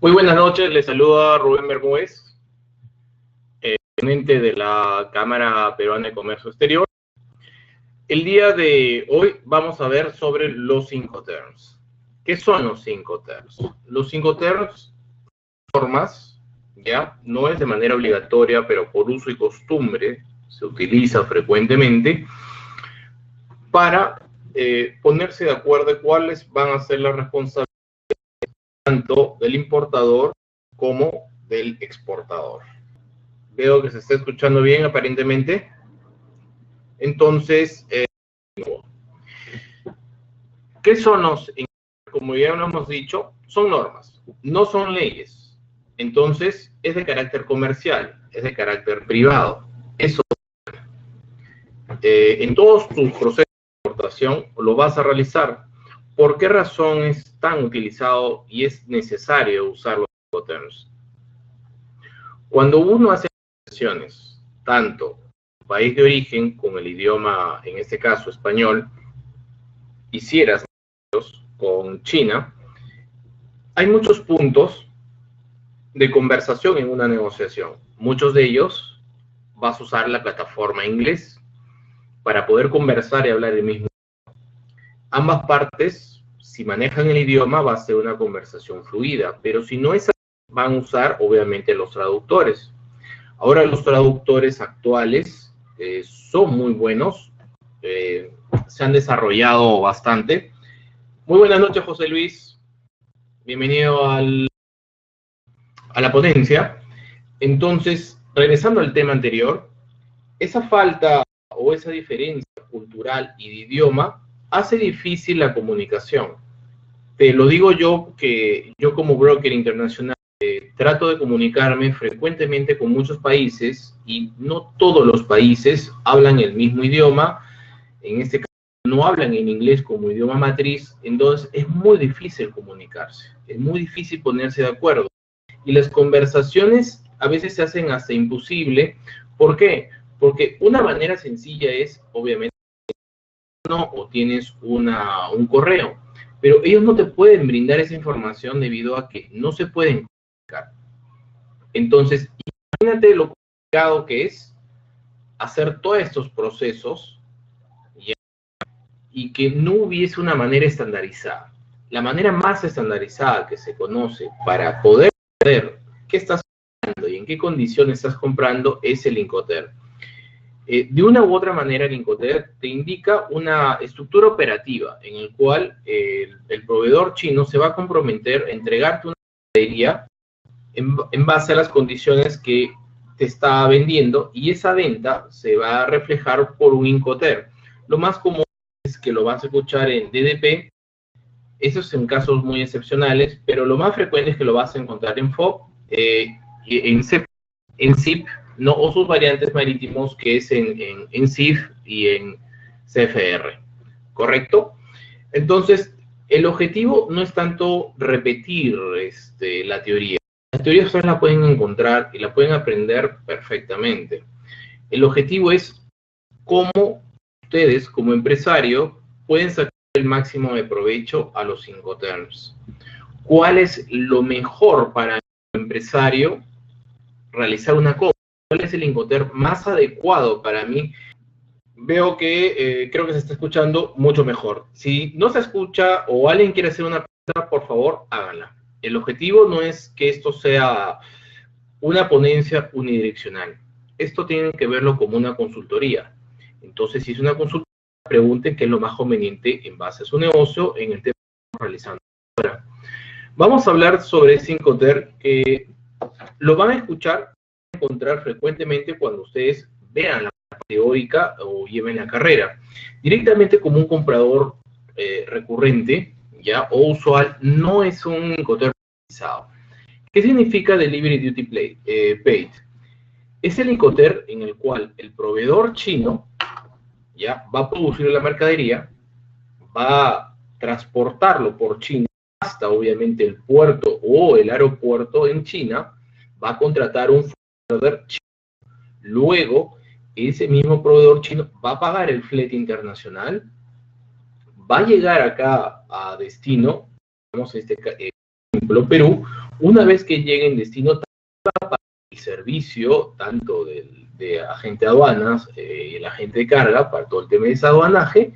Muy buenas noches, les saluda Rubén Bermúdez, presidente de la Cámara Peruana de Comercio Exterior. El día de hoy vamos a ver sobre los Incoterms. ¿Qué son los Incoterms? Los Incoterms son normas, ya no es de manera obligatoria, pero por uso y costumbre se utiliza frecuentemente para ponerse de acuerdo de cuáles van a ser las responsabilidades tanto del importador como del exportador. Veo que se está escuchando bien aparentemente. Entonces, ¿qué son los? Como ya lo hemos dicho, son normas, no son leyes. Entonces, es de carácter comercial, es de carácter privado. Eso, en todos tus procesos de exportación lo vas a realizar. ¿Por qué razón es tan utilizado y es necesario usar los Incoterms? Cuando uno hace negociaciones, tanto país de origen con el idioma, en este caso español, hicieras con China, hay muchos puntos de conversación en una negociación. Muchos de ellos vas a usar la plataforma inglés para poder conversar y hablar el mismo idioma. Ambas partes, si manejan el idioma, va a ser una conversación fluida, pero si no es así, van a usar obviamente los traductores. Ahora los traductores actuales son muy buenos, se han desarrollado bastante. Muy buenas noches, José Luis. Bienvenido a la ponencia. Entonces, regresando al tema anterior, esa falta o esa diferencia cultural y de idioma hace difícil la comunicación. Te lo digo yo, que yo como broker internacional trato de comunicarme frecuentemente con muchos países y no todos los países hablan el mismo idioma. En este caso no hablan en inglés como idioma matriz, entonces es muy difícil comunicarse, es muy difícil ponerse de acuerdo. Y las conversaciones a veces se hacen hasta imposible. ¿Por qué? Porque una manera sencilla es, obviamente, o tienes un correo, pero ellos no te pueden brindar esa información debido a que no se pueden comunicar. Entonces, imagínate lo complicado que es hacer todos estos procesos y que no hubiese una manera estandarizada. La manera más estandarizada que se conoce para poder saber qué estás comprando y en qué condiciones estás comprando es el Incoterm. De una u otra manera, el Incoterm te indica una estructura operativa en el cual el proveedor chino se va a comprometer a entregarte una mercadería en base a las condiciones que te está vendiendo, y esa venta se va a reflejar por un Incoterm. Lo más común es que lo vas a escuchar en DDP, eso es en casos muy excepcionales, pero lo más frecuente es que lo vas a encontrar en FOB, en CIF, ¿no? O sus variantes marítimos, que es en CIF y en CFR, ¿correcto? Entonces, el objetivo no es tanto repetir la teoría. La teoría ustedes la pueden encontrar y la pueden aprender perfectamente. El objetivo es cómo ustedes, como empresario, pueden sacar el máximo de provecho a los Incoterms. ¿Cuál es lo mejor para el empresario realizar una compra? ¿Cuál es el Incoterm más adecuado para mí? Veo que creo que se está escuchando mucho mejor. Si no se escucha o alguien quiere hacer una pregunta, por favor, háganla. El objetivo no es que esto sea una ponencia unidireccional. Esto tienen que verlo como una consultoría. Entonces, si es una consultoría, pregunten qué es lo más conveniente en base a su negocio en el tema que estamos realizando ahora. Vamos a hablar sobre ese Incoterm, que lo van a escuchar, encontrar frecuentemente cuando ustedes vean la teórica o lleven la carrera. Directamente como un comprador recurrente, ya, o usual, no es un Incoterm realizado. ¿Qué significa Delivery Duty Paid? Es el Incoterm en el cual el proveedor chino ya va a producir la mercadería, va a transportarlo por China hasta obviamente el puerto o el aeropuerto en China, va a contratar un proveedor chino. Luego, ese mismo proveedor chino va a pagar el flete internacional, va a llegar acá a destino, vamos a este ejemplo, Perú, Una vez que llegue en destino, el servicio, tanto de agente de aduanas y el agente de carga, para todo el tema de desaduanaje,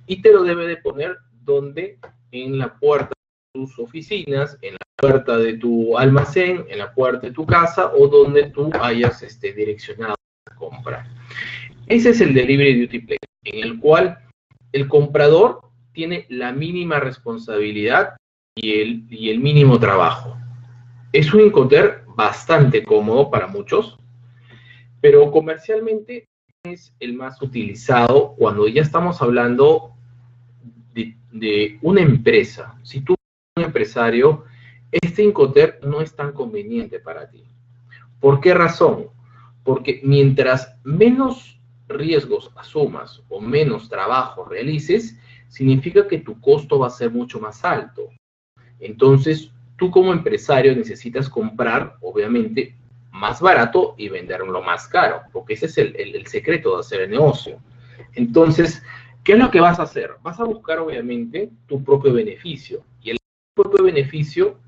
y te lo debe de poner donde, en la puerta de tus oficinas, en la puerta de tu almacén, en la puerta de tu casa, o donde tú hayas direccionado la compra. Ese es el Delivery Duty Play, en el cual el comprador tiene la mínima responsabilidad y el mínimo trabajo. Es un Incoterm bastante cómodo para muchos, pero comercialmente es el más utilizado cuando ya estamos hablando de una empresa. Si tú eres un empresario, este Incoterm no es tan conveniente para ti. ¿Por qué razón? Porque mientras menos riesgos asumas o menos trabajo realices, significa que tu costo va a ser mucho más alto. Entonces, tú como empresario necesitas comprar, obviamente, más barato y venderlo más caro, porque ese es el secreto de hacer el negocio. Entonces, ¿qué es lo que vas a hacer? Vas a buscar, obviamente, tu propio beneficio. Y el propio beneficio,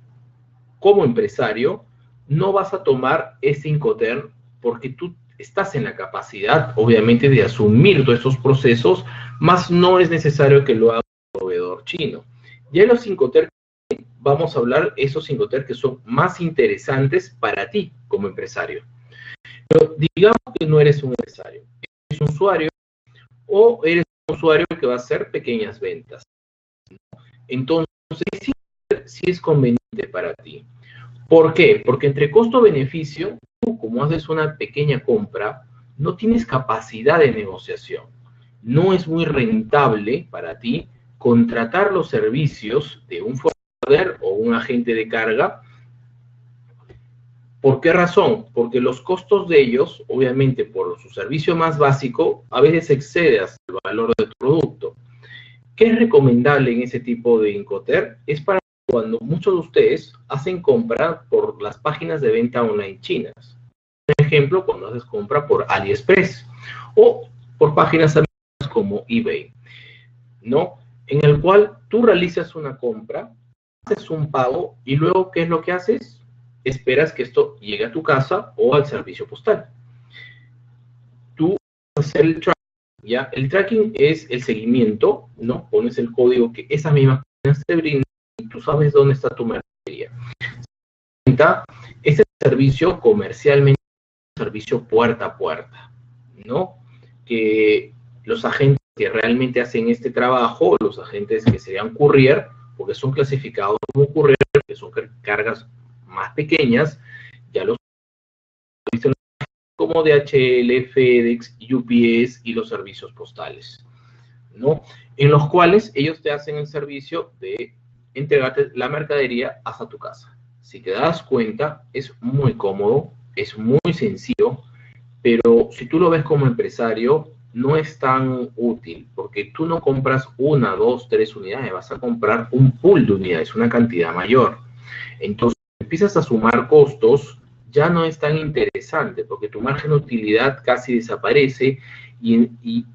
como empresario, no vas a tomar ese Incoterm porque tú estás en la capacidad, obviamente, de asumir todos esos procesos, más no es necesario que lo haga un proveedor chino. Ya los Incoterm, vamos a hablar esos Incoterm que son más interesantes para ti como empresario. Pero digamos que no eres un empresario, eres un usuario o eres un usuario que va a hacer pequeñas ventas. Entonces, sí es conveniente para ti. ¿Por qué? Porque entre costo-beneficio, tú como haces una pequeña compra, no tienes capacidad de negociación. No es muy rentable para ti contratar los servicios de un forwarder o un agente de carga. ¿Por qué razón? Porque los costos de ellos, obviamente por su servicio más básico, a veces excede hasta el valor de tu producto. ¿Qué es recomendable en ese tipo de Incoterm? Es para cuando muchos de ustedes hacen compra por las páginas de venta online chinas. Por ejemplo, cuando haces compra por AliExpress o por páginas como eBay, ¿no? En el cual tú realizas una compra, haces un pago y luego, ¿qué es lo que haces? Esperas que esto llegue a tu casa o al servicio postal. Tú haces el tracking, ¿ya? El tracking es el seguimiento, ¿no? Pones el código que esas mismas páginas te brindan y tú sabes dónde está tu mercadería. Este servicio comercialmente es un servicio puerta a puerta, ¿no? Que los agentes que realmente hacen este trabajo, los agentes que serían courier, porque son clasificados como courier, que son cargas más pequeñas, ya los como DHL, FedEx, UPS y los servicios postales, ¿no? En los cuales ellos te hacen el servicio de entregarte la mercadería hasta tu casa. Si te das cuenta, es muy cómodo, es muy sencillo, pero si tú lo ves como empresario, no es tan útil, porque tú no compras 1, 2, 3 unidades, vas a comprar un pool de unidades, una cantidad mayor. Entonces, empiezas a sumar costos, ya no es tan interesante, porque tu margen de utilidad casi desaparece y el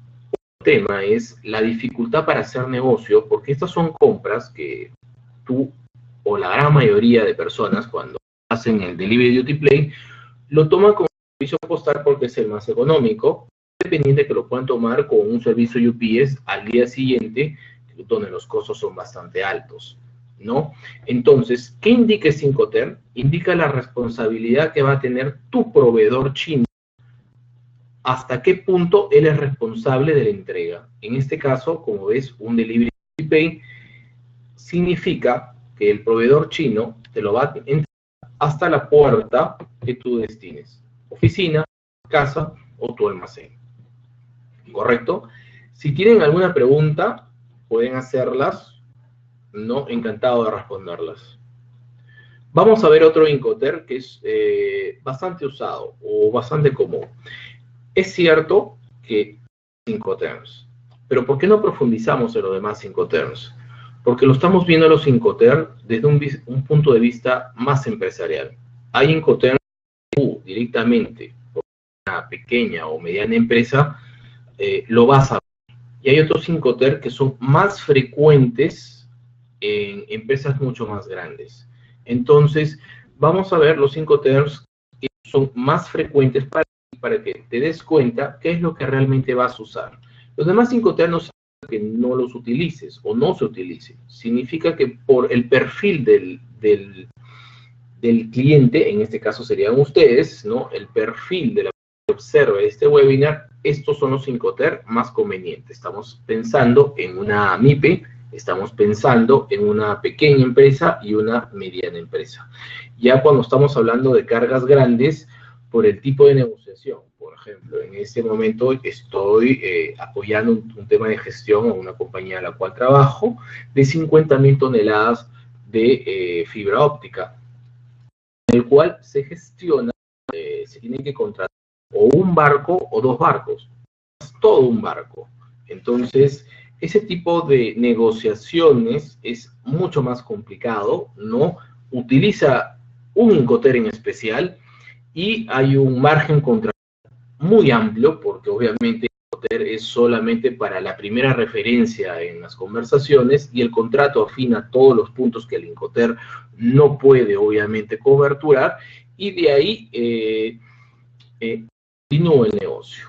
tema es la dificultad para hacer negocio, porque estas son compras que tú, o la gran mayoría de personas, cuando hacen el Delivery Duty Play, lo toman como servicio postal porque es el más económico, dependiente que lo puedan tomar con un servicio UPS al día siguiente, donde los costos son bastante altos, ¿no? Entonces, ¿qué indica este Incoterm? Indica la responsabilidad que va a tener tu proveedor chino, hasta qué punto él es responsable de la entrega. En este caso, como ves, un Delivery Pay significa que el proveedor chino te lo va a entregar hasta la puerta que tú destines, oficina, casa o tu almacén. ¿Correcto? Si tienen alguna pregunta, pueden hacerlas, ¿no? Encantado de responderlas. Vamos a ver otro Incoterm que es bastante usado o bastante común. Es cierto que Incoterms, pero ¿por qué no profundizamos en los demás Incoterms? Porque lo estamos viendo los Incoterm desde un punto de vista más empresarial. Hay Incoterm que tú directamente, por una pequeña o mediana empresa, lo vas a ver. Y hay otros Incoterm que son más frecuentes en empresas mucho más grandes. Entonces, vamos a ver los Incoterms que son más frecuentes para que te des cuenta qué es lo que realmente vas a usar. Los demás Incoterms no significa que no los utilices o no se utilicen. Significa que por el perfil del cliente, en este caso serían ustedes, ¿no? El perfil de la que observa este webinar, estos son los Incoterms más convenientes. Estamos pensando en una MIPE, estamos pensando en una pequeña empresa y una mediana empresa. Ya cuando estamos hablando de cargas grandes, por el tipo de negociación, por ejemplo, en este momento estoy apoyando un tema de gestión a una compañía a la cual trabajo, de 50.000 toneladas de fibra óptica, en el cual se gestiona, se tiene que contratar o un barco o dos barcos, todo un barco. Entonces, ese tipo de negociaciones es mucho más complicado, ¿no? Utiliza un Incoterm en especial y hay un margen contra muy amplio, porque obviamente el Incoterm es solamente para la primera referencia en las conversaciones y el contrato afina todos los puntos que el Incoterm no puede obviamente coberturar y de ahí continúa el negocio.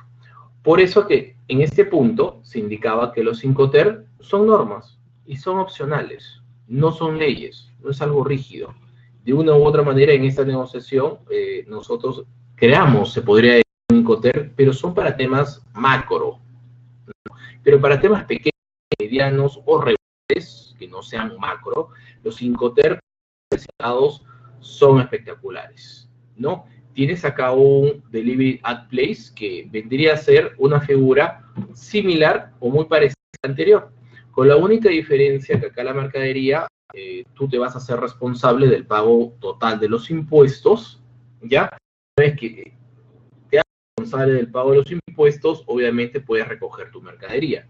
Por eso que en este punto se indicaba que los Incoterm son normas y son opcionales, no son leyes, no es algo rígido. De una u otra manera en esta negociación nosotros creamos, se podría decir, un Incoterm, pero son para temas macro, ¿no? Pero para temas pequeños, medianos o regulares, que no sean macro, los Incoterm son espectaculares, ¿no? Tienes acá un Delivery at Place que vendría a ser una figura similar o muy parecida a la anterior, con la única diferencia que acá la mercadería, tú te vas a hacer responsable del pago total de los impuestos, ¿ya? Una vez que te haces responsable del pago de los impuestos, obviamente puedes recoger tu mercadería.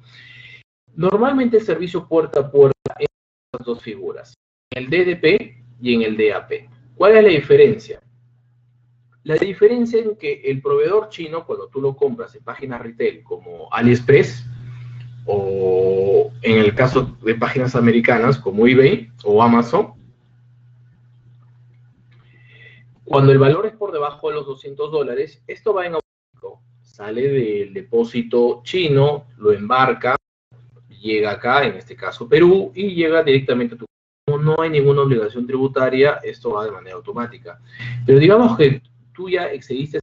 Normalmente el servicio puerta a puerta en estas dos figuras, en el DDP y en el DAP. ¿Cuál es la diferencia? La diferencia en que el proveedor chino, cuando tú lo compras en páginas retail como AliExpress, o en el caso de páginas americanas como eBay o Amazon, cuando el valor es por debajo de los $200, esto va en automático. Sale del depósito chino, lo embarca, llega acá, en este caso Perú, y llega directamente a tu casa. No hay ninguna obligación tributaria, esto va de manera automática. Pero digamos que tú ya excediste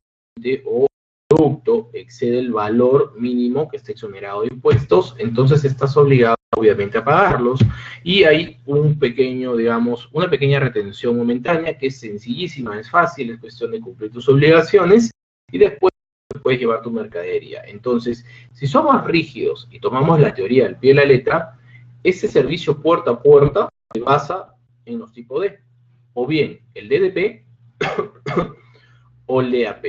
o el producto excede el valor mínimo que está exonerado de impuestos, entonces estás obligado obviamente a pagarlos y hay un pequeño, digamos, una pequeña retención momentánea que es sencillísima, es fácil, es cuestión de cumplir tus obligaciones y después puedes llevar tu mercadería. Entonces, si somos rígidos y tomamos la teoría al pie de la letra, ese servicio puerta a puerta se basa en los tipos D, o bien el DDP o el DAP.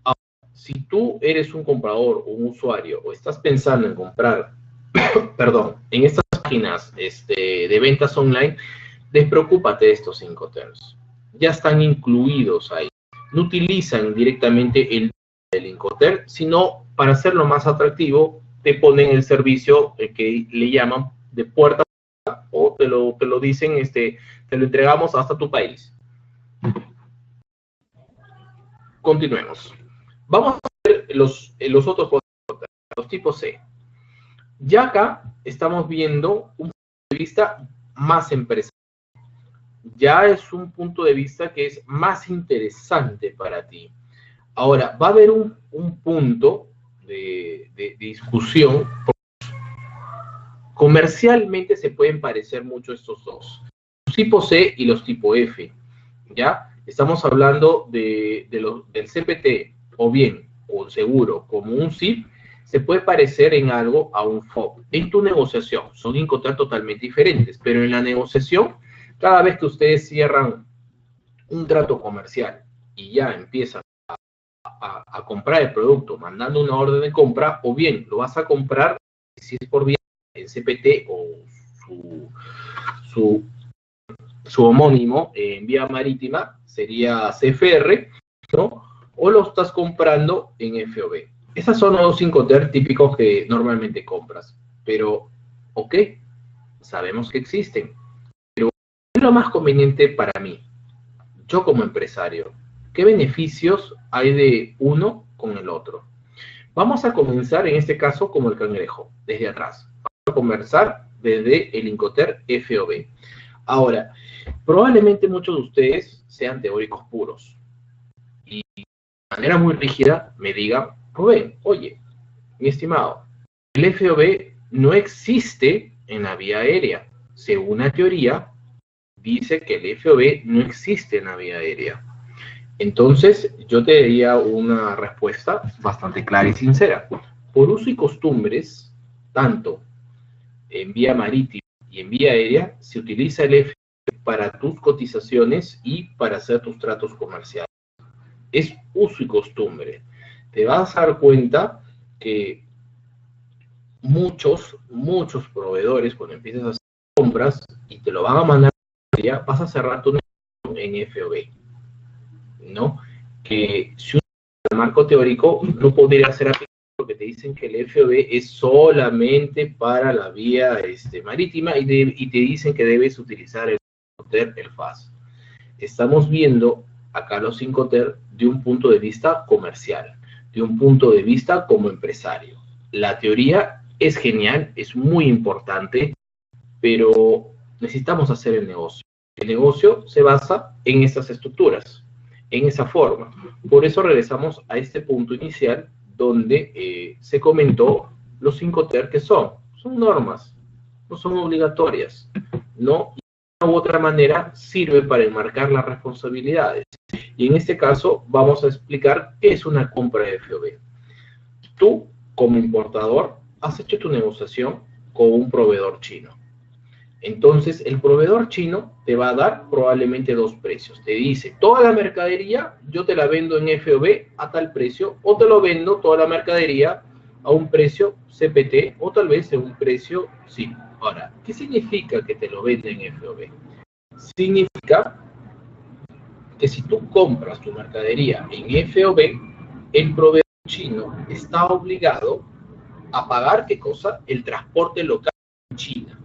Ahora, si tú eres un comprador o un usuario o estás pensando en comprar, perdón, en estas páginas de ventas online, despreocúpate de estos Incoterms. Ya están incluidos ahí. No utilizan directamente el Incoterm, sino para hacerlo más atractivo, te ponen el servicio que le llaman de puerta a puerta, o te lo dicen, te lo entregamos hasta tu país. Continuemos. Vamos a ver los otros Incoterms, los tipos C. Ya acá estamos viendo un punto de vista más empresarial. Ya es un punto de vista que es más interesante para ti. Ahora, va a haber un punto de discusión. Comercialmente se pueden parecer mucho estos dos, los tipo C y los tipo F, ¿ya? Estamos hablando del CPT, o bien, o seguro, como un SIP, se puede parecer en algo a un FOB. En tu negociación, son Incoterms totalmente diferentes, pero en la negociación, cada vez que ustedes cierran un trato comercial y ya empiezan a comprar el producto mandando una orden de compra, o bien lo vas a comprar si es por vía en CPT o su homónimo en vía marítima, sería CFR, ¿no? O lo estás comprando en FOB. Esos son los Incoterms típicos que normalmente compras, pero, ok, sabemos que existen, pero lo más conveniente para mí? Yo como empresario, ¿qué beneficios hay de uno con el otro? Vamos a comenzar en este caso como el cangrejo, desde atrás. Vamos a conversar desde el Incoterm FOB. Ahora, probablemente muchos de ustedes sean teóricos puros y de manera muy rígida me digan, Rubén, oye, mi estimado, el FOB no existe en la vía aérea. Según la teoría, dice que el FOB no existe en la vía aérea. Entonces, yo te daría una respuesta bastante clara y sincera. Por uso y costumbres, tanto en vía marítima y en vía aérea, se utiliza el FOB para tus cotizaciones y para hacer tus tratos comerciales. Es uso y costumbre. Te vas a dar cuenta que muchos proveedores, cuando empiezas a hacer compras y te lo van a mandar, vas a cerrar tu negocio en FOB, ¿no? Que si un marco teórico no podría ser aplicado porque te dicen que el FOB es solamente para la vía marítima y te dicen que debes utilizar el FAS. Estamos viendo acá los Incoterm de un punto de vista comercial, de un punto de vista como empresario. La teoría es genial, es muy importante, pero necesitamos hacer el negocio. El negocio se basa en estas estructuras, en esa forma. Por eso regresamos a este punto inicial donde se comentó los Incoterm que son normas, no son obligatorias, ¿no? De una u otra manera sirve para enmarcar las responsabilidades. Y en este caso vamos a explicar qué es una compra de FOB. Tú, como importador, has hecho tu negociación con un proveedor chino. Entonces, el proveedor chino te va a dar probablemente dos precios. Te dice, toda la mercadería yo te la vendo en FOB a tal precio, o te lo vendo toda la mercadería a un precio CPT, o tal vez a un precio sí. Ahora, ¿qué significa que te lo venden en FOB? Significa que si tú compras tu mercadería en FOB, el proveedor chino está obligado a pagar, ¿qué cosa? El transporte local en China.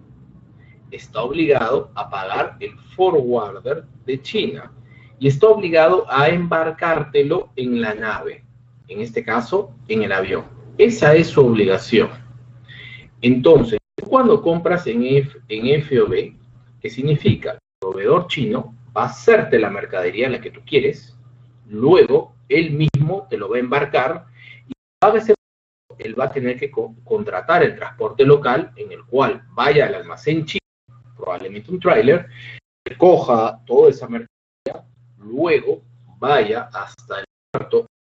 Está obligado a pagar el forwarder de China y está obligado a embarcártelo en la nave, en este caso, en el avión. Esa es su obligación. Entonces, cuando compras en FOB, ¿qué significa? El proveedor chino va a hacerte la mercadería la que tú quieres, luego él mismo te lo va a embarcar y él va a tener que contratar el transporte local en el cual vaya al almacén chino, probablemente un tráiler, recoja toda esa mercadería, luego vaya hasta el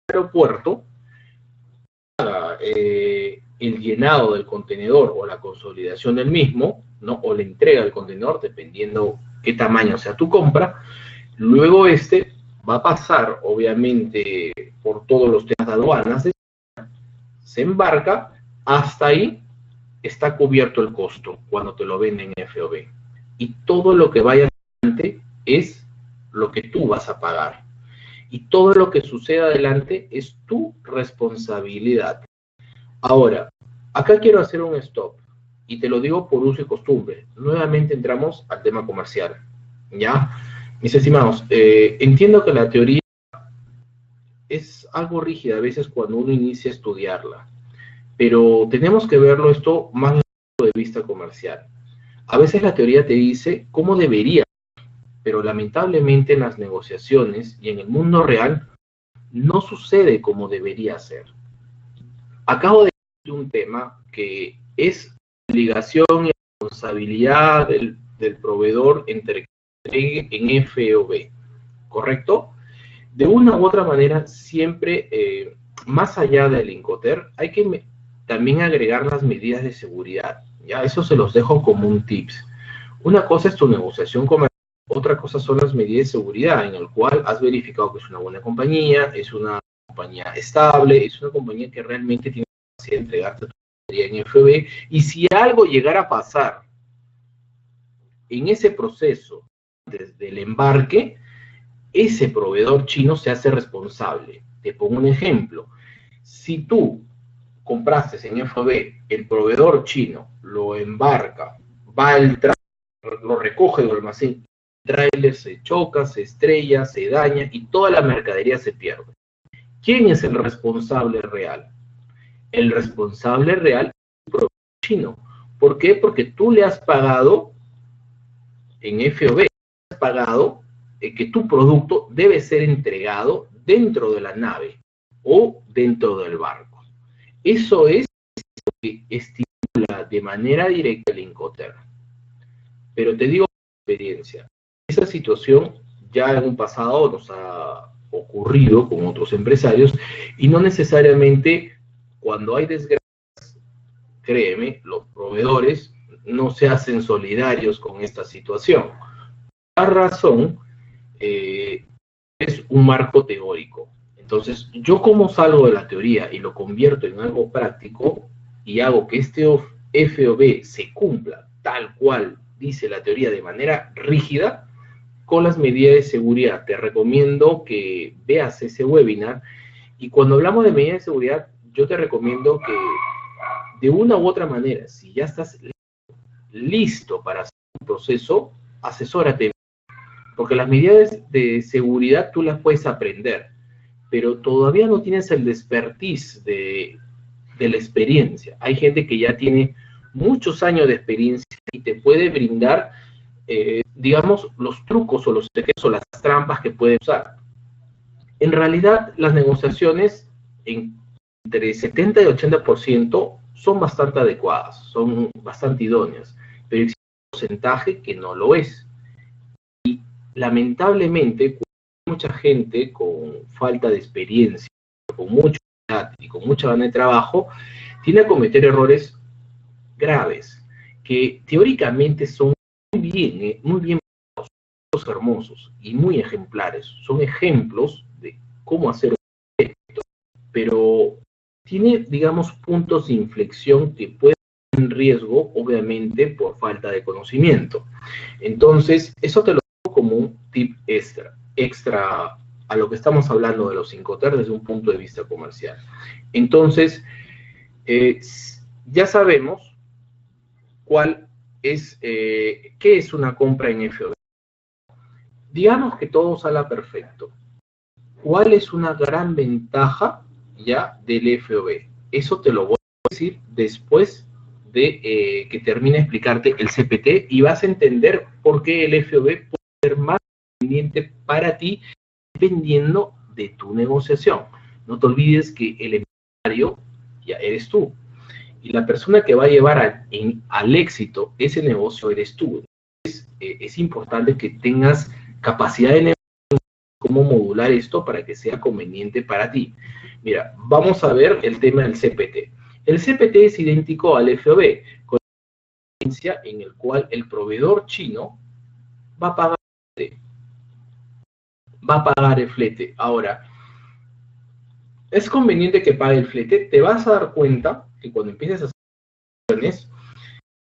aeropuerto, haga el llenado del contenedor o la consolidación del mismo, ¿no? O la entrega del contenedor, dependiendo qué tamaño sea tu compra. Luego va a pasar, obviamente, por todos los temas de aduanas, se embarca, hasta ahí está cubierto el costo cuando te lo venden en FOB. Y todo lo que vaya adelante es lo que tú vas a pagar. Y todo lo que suceda adelante es tu responsabilidad. Ahora, acá quiero hacer un stop. Y te lo digo por uso y costumbre. Nuevamente entramos al tema comercial. ¿Ya? Mis estimados, entiendo que la teoría es algo rígida a veces cuando uno inicia a estudiarla. Pero tenemos que verlo esto más desde el punto de vista comercial. A veces la teoría te dice cómo debería, pero lamentablemente en las negociaciones y en el mundo real no sucede como debería ser. Acabo de decir un tema que es obligación y responsabilidad del proveedor entre en FOB, ¿correcto? De una u otra manera, siempre, más allá del Incoterm, hay que también agregar las medidas de seguridad. Ya, eso se los dejo como un tips. Una cosa es tu negociación comercial, otra cosa son las medidas de seguridad, en el cual has verificado que es una buena compañía, es una compañía estable, es una compañía que realmente tiene la capacidad de entregarte tu mercadería en FOB, y si algo llegara a pasar en ese proceso desde el embarque, ese proveedor chino se hace responsable. Te pongo un ejemplo. Si tú compraste en FOB, el proveedor chino lo embarca, va al tráfico, lo recoge del almacén, tráiler se choca, se estrella, se daña y toda la mercadería se pierde. ¿Quién es el responsable real? El responsable real es el proveedor chino. ¿Por qué? Porque tú le has pagado en FOB, has pagado que tu producto debe ser entregado dentro de la nave o dentro del barco. Eso es lo que estimula de manera directa el Incoterm. Pero te digo por experiencia, esa situación ya en un pasado nos ha ocurrido con otros empresarios y no necesariamente cuando hay desgracias, créeme, los proveedores no se hacen solidarios con esta situación. La razón es un marco teórico. Entonces, yo como salgo de la teoría y lo convierto en algo práctico y hago que este FOB se cumpla tal cual dice la teoría de manera rígida, con las medidas de seguridad. Te recomiendo que veas ese webinar y cuando hablamos de medidas de seguridad, yo te recomiendo que de una u otra manera, si ya estás listo para hacer un proceso, asesórate. Porque las medidas de seguridad tú las puedes aprender, pero todavía no tienes el expertise de la experiencia. Hay gente que ya tiene muchos años de experiencia y te puede brindar, digamos, los trucos o los secretos o las trampas que puede usar. En realidad, las negociaciones entre 70 y 80% son bastante adecuadas, son bastante idóneas, pero existe un porcentaje que no lo es. Y lamentablemente, mucha gente con falta de experiencia, con mucha edad y con mucha gana de trabajo, tiene a cometer errores graves, que teóricamente son muy bien hermosos y muy ejemplares. Son ejemplos de cómo hacer un proyecto, pero tiene, digamos, puntos de inflexión que pueden estar en riesgo, obviamente, por falta de conocimiento. Entonces, eso te lo digo como un tip extra a lo que estamos hablando de los Incoterm desde un punto de vista comercial. Entonces, ya sabemos cuál es, qué es una compra en FOB. Digamos que todo salga perfecto. ¿Cuál es una gran ventaja ya del FOB? Eso te lo voy a decir después de que termine de explicarte el CPT y vas a entender por qué el FOB puede ser más conveniente para ti dependiendo de tu negociación. No te olvides que el empresario ya eres tú. Y la persona que va a llevar al éxito ese negocio eres tú. Es importante que tengas capacidad de negocio, cómo modular esto para que sea conveniente para ti. Mira, vamos a ver el tema del CPT. El CPT es idéntico al FOB, con la diferencia en el cual el proveedor chino va a pagar el flete. Va a pagar el flete. Ahora, es conveniente que pague el flete. Te vas a dar cuenta que cuando empieces a hacer acciones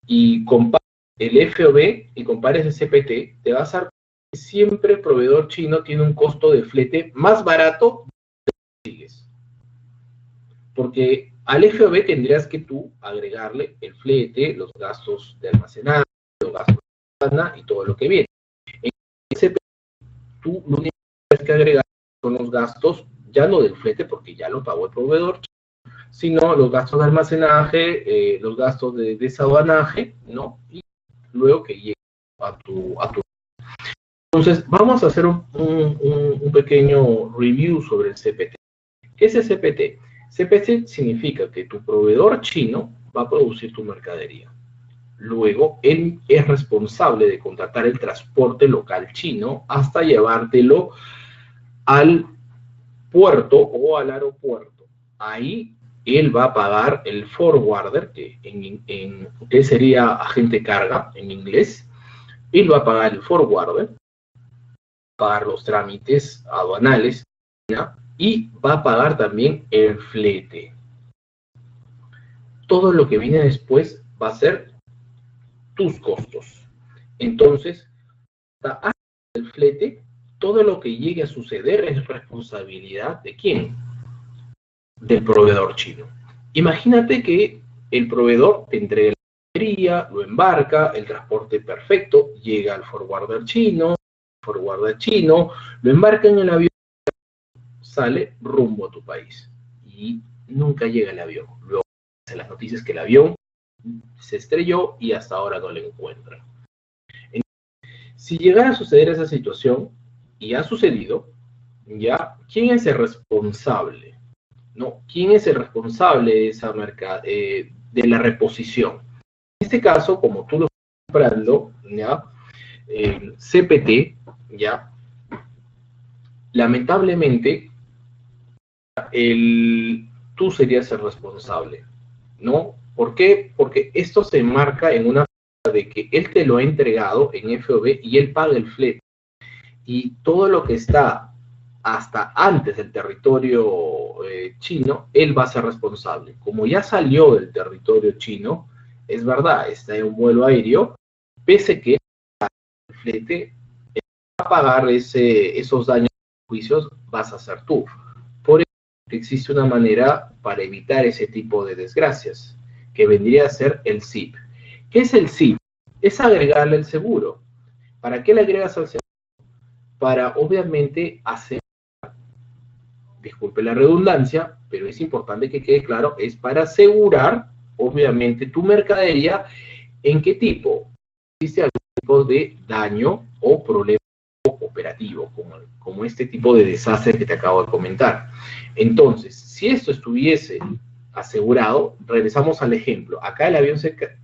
y compares el FOB y compares el CPT, te vas a dar cuenta que siempre el proveedor chino tiene un costo de flete más barato de lo que sigues. Porque al FOB tendrías que tú agregarle el flete, los gastos de almacenaje, los gastos de aduana y todo lo que viene. En el CPT, tú lo único que tienes que agregar son los gastos, ya no del flete, porque ya lo pagó el proveedor, sino los gastos de almacenaje, los gastos de desaduanaje, ¿no? Y luego que llegue a tu. Entonces, vamos a hacer un pequeño review sobre el CPT. ¿Qué es el CPT? CPT significa que tu proveedor chino va a producir tu mercadería. Luego, él es responsable de contratar el transporte local chino hasta llevártelo al puerto o al aeropuerto. Ahí él va a pagar el forwarder, que sería agente carga en inglés. Él va a pagar el forwarder, va a pagar los trámites aduanales, ¿no? Y va a pagar también el flete. Todo lo que viene después va a ser tus costos. Entonces, hasta el flete, todo lo que llegue a suceder es responsabilidad ¿de quién? Del proveedor chino. Imagínate que el proveedor te entrega la mercadería, lo embarca, el transporte perfecto, llega al forwarder chino, forwarder chino, lo embarca en el avión, sale rumbo a tu país y nunca llega el avión. Luego se las noticias que el avión se estrelló y hasta ahora no lo encuentran. Si llegara a suceder esa situación, y ha sucedido, ¿ya? ¿Quién es el responsable? ¿No? ¿Quién es el responsable de esa de la reposición? En este caso, como tú lo estás comprando, ¿ya? CPT, ¿ya? Lamentablemente, tú serías el responsable, ¿no? ¿Por qué? Porque esto se enmarca en una de que él te lo ha entregado en FOB y él paga el flete. Y todo lo que está hasta antes del territorio chino, él va a ser responsable. Como ya salió del territorio chino, es verdad, está en un vuelo aéreo, pese que el flete va a pagar esos daños y juicios, vas a ser tú. Por eso existe una manera para evitar ese tipo de desgracias, que vendría a ser el SIP. ¿Qué es el SIP? Es agregarle el seguro. ¿Para qué le agregas al seguro? Para obviamente hacer, disculpe la redundancia, pero es importante que quede claro, es para asegurar obviamente tu mercadería en qué tipo, existe algún tipo de daño o problema operativo, como este tipo de desastre que te acabo de comentar. Entonces, si esto estuviese asegurado, regresamos al ejemplo, acá el avión se cae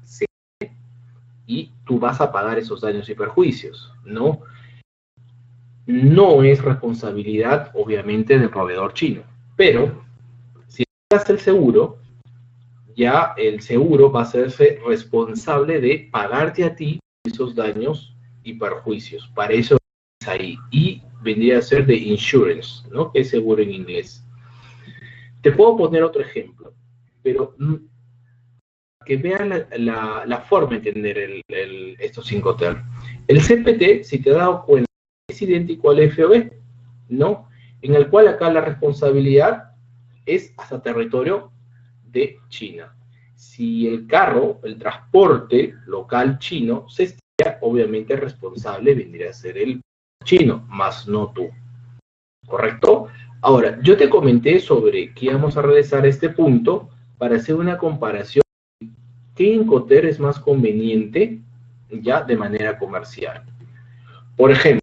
y tú vas a pagar esos daños y perjuicios, ¿no? No es responsabilidad, obviamente, del proveedor chino. Pero, si haces el seguro, ya el seguro va a hacerse responsable de pagarte a ti esos daños y perjuicios. Para eso es ahí. Y vendría a ser de insurance, ¿no? Que es seguro en inglés. Te puedo poner otro ejemplo, pero que vean la forma de entender estos 5 terms. El CPT, si te has dado cuenta, es idéntico al FOB, ¿no? En el cual acá la responsabilidad es hasta territorio de China. Si el carro, el transporte local chino se estrella, obviamente el responsable vendría a ser el chino, más no tú. ¿Correcto? Ahora, yo te comenté sobre que íbamos a regresar a este punto para hacer una comparación. ¿Qué Incoterm es más conveniente ya de manera comercial? Por ejemplo,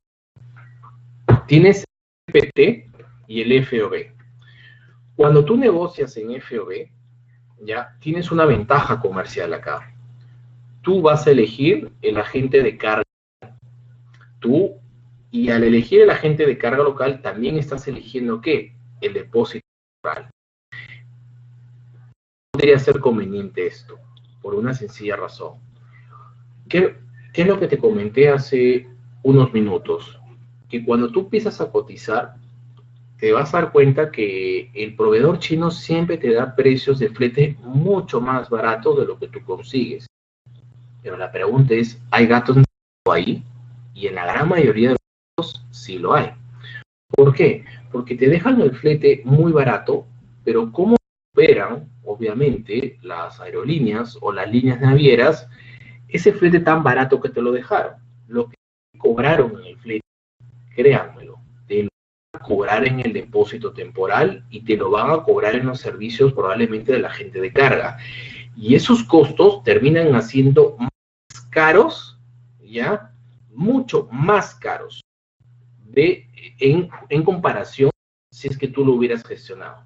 tienes el CPT y el FOB. Cuando tú negocias en FOB, ya tienes una ventaja comercial acá. Tú vas a elegir el agente de carga. Y al elegir el agente de carga local, también estás eligiendo ¿qué? El depósito local. Podría ser conveniente esto, por una sencilla razón. ¿Qué es lo que te comenté hace unos minutos? Que cuando tú empiezas a cotizar, te vas a dar cuenta que el proveedor chino siempre te da precios de flete mucho más baratos de lo que tú consigues. Pero la pregunta es, ¿hay gatos ahí? Y en la gran mayoría de los casos sí lo hay. ¿Por qué? Porque te dejan el flete muy barato, pero ¿cómo operan, obviamente, las aerolíneas o las líneas navieras ese flete tan barato que te lo dejaron? Lo que cobraron en el flete, créanmelo, te lo van a cobrar en el depósito temporal y te lo van a cobrar en los servicios probablemente de la gente de carga. Y esos costos terminan haciendo más caros, ¿ya? Mucho más caros en comparación si es que tú lo hubieras gestionado.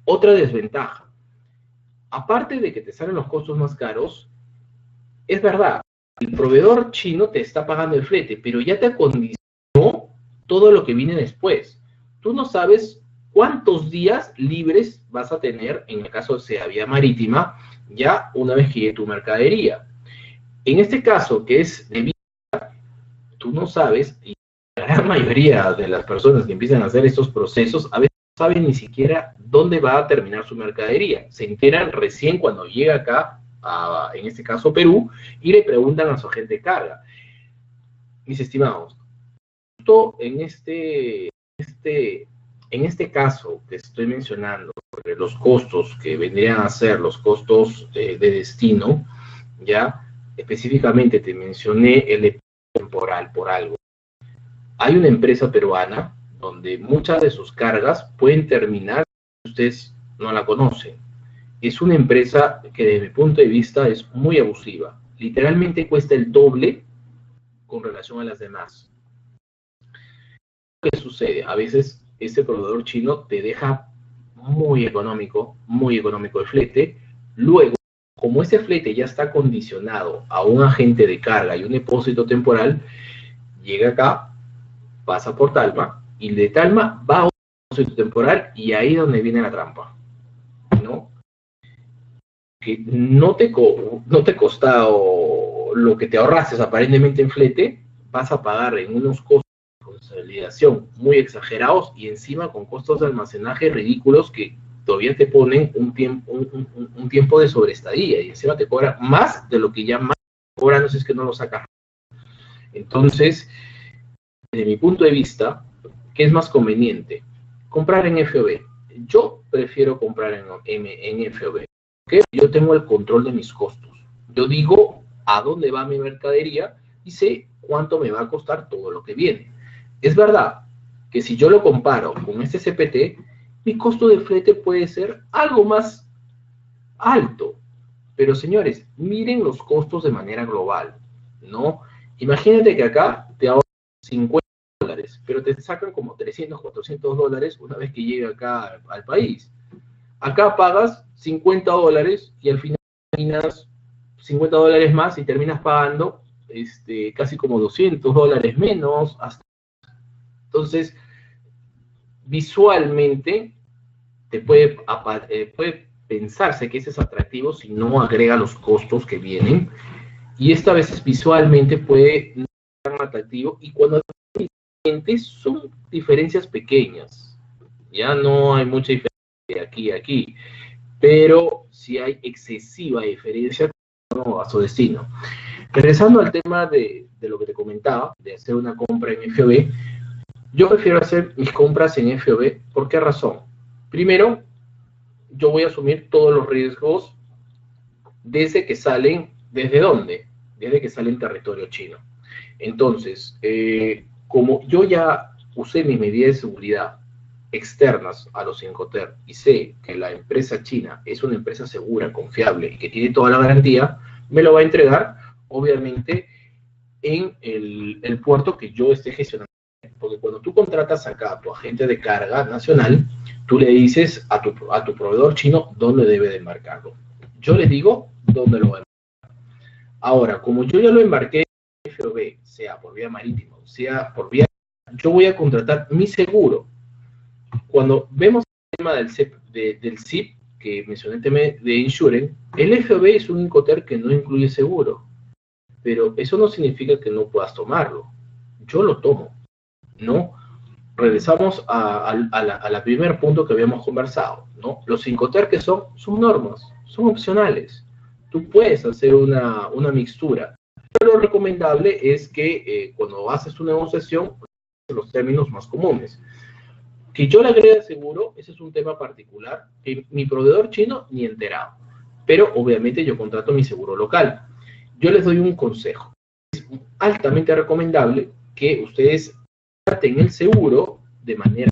Otra desventaja, aparte de que te salen los costos más caros, es verdad, el proveedor chino te está pagando el flete, pero ya te acondicionó todo lo que viene después. Tú no sabes cuántos días libres vas a tener, en el caso sea vía marítima, ya una vez que llegue tu mercadería. En este caso, que es de vía, tú no sabes, y la gran mayoría de las personas que empiezan a hacer estos procesos, a veces no saben ni siquiera dónde va a terminar su mercadería. Se enteran recién cuando llega acá, en este caso Perú, y le preguntan a su agente de carga. Mis estimados, justo en este caso que estoy mencionando, sobre los costos que vendrían a ser los costos de destino, ya específicamente te mencioné el temporal por algo. Hay una empresa peruana donde muchas de sus cargas pueden terminar, ustedes no la conocen. Es una empresa que desde mi punto de vista es muy abusiva. Literalmente cuesta el doble con relación a las demás. ¿Qué sucede? A veces ese proveedor chino te deja muy económico el flete. Luego, como ese flete ya está condicionado a un agente de carga y un depósito temporal, llega acá, pasa por Talma, y de Talma va a un depósito temporal, y ahí es donde viene la trampa, ¿no? Que no te costado lo que te ahorraste aparentemente en flete, vas a pagar en unos costos de consolidación muy exagerados y encima con costos de almacenaje ridículos que todavía te ponen un tiempo de sobreestadía y encima te cobran más de lo que ya más cobran, no sé, es que no lo sacas. Entonces, desde mi punto de vista, ¿qué es más conveniente? Comprar en FOB. Yo prefiero comprar en FOB, porque yo tengo el control de mis costos. Yo digo a dónde va mi mercadería y sé cuánto me va a costar todo lo que viene. Es verdad que si yo lo comparo con este CPT, mi costo de flete puede ser algo más alto. Pero señores, miren los costos de manera global, ¿no? Imagínate que acá te ahorran 50 dólares, pero te sacan como 300, 400 dólares una vez que llegue acá al país. Acá pagas 50 dólares y al final terminas 50 dólares más y terminas pagando casi como 200 dólares menos. Entonces, visualmente te puede pensarse que ese es atractivo si no agrega los costos que vienen, y esta vez visualmente puede no ser tan atractivo, y cuando son diferencias pequeñas, ya no hay mucha diferencia de aquí a aquí, pero si hay excesiva diferencia, no a su destino. Regresando al tema de lo que te comentaba, de hacer una compra en FOB, yo prefiero hacer mis compras en FOB. ¿Por qué razón? Primero, yo voy a asumir todos los riesgos desde que salen, ¿desde dónde? Desde que salen en territorio chino. Entonces, como yo ya usé mis medidas de seguridad externas a los Incoterm y sé que la empresa china es una empresa segura, confiable y que tiene toda la garantía, me lo va a entregar, obviamente, en el puerto que yo esté gestionando. Porque cuando tú contratas acá a tu agente de carga nacional, tú le dices a tu proveedor chino dónde debe de embarcarlo. Yo le digo dónde lo va a embarcar. Ahora, como yo ya lo embarqué en FOB, sea por vía marítima, sea por vía, yo voy a contratar mi seguro. Cuando vemos el tema del SIP, que mencioné el tema de Insurance, el FOB es un Incoterm que no incluye seguro. Pero eso no significa que no puedas tomarlo. Yo lo tomo, ¿no? Regresamos a la primer punto que habíamos conversado, ¿no? Los Incoterm que son normas, son opcionales. Tú puedes hacer una mixtura. Pero lo recomendable es que cuando haces tu negociación, los términos más comunes. Que yo le agregue seguro, ese es un tema particular, que mi proveedor chino ni enterado. Pero obviamente yo contrato mi seguro local. Yo les doy un consejo. Es altamente recomendable que ustedes traten el seguro de manera...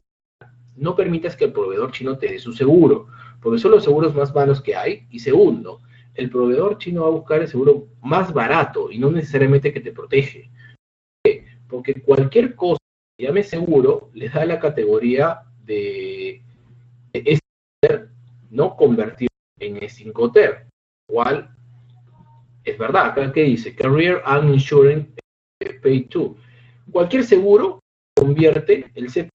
No permitas que el proveedor chino te dé su seguro, porque son los seguros más malos que hay. Y segundo, el proveedor chino va a buscar el seguro más barato y no necesariamente que te protege. ¿Por qué? Porque cualquier cosa que llame seguro les da la categoría de no convertido en Incoterm, cual es verdad. Acá que dice Carrier and Insurance Pay to. Cualquier seguro convierte el CP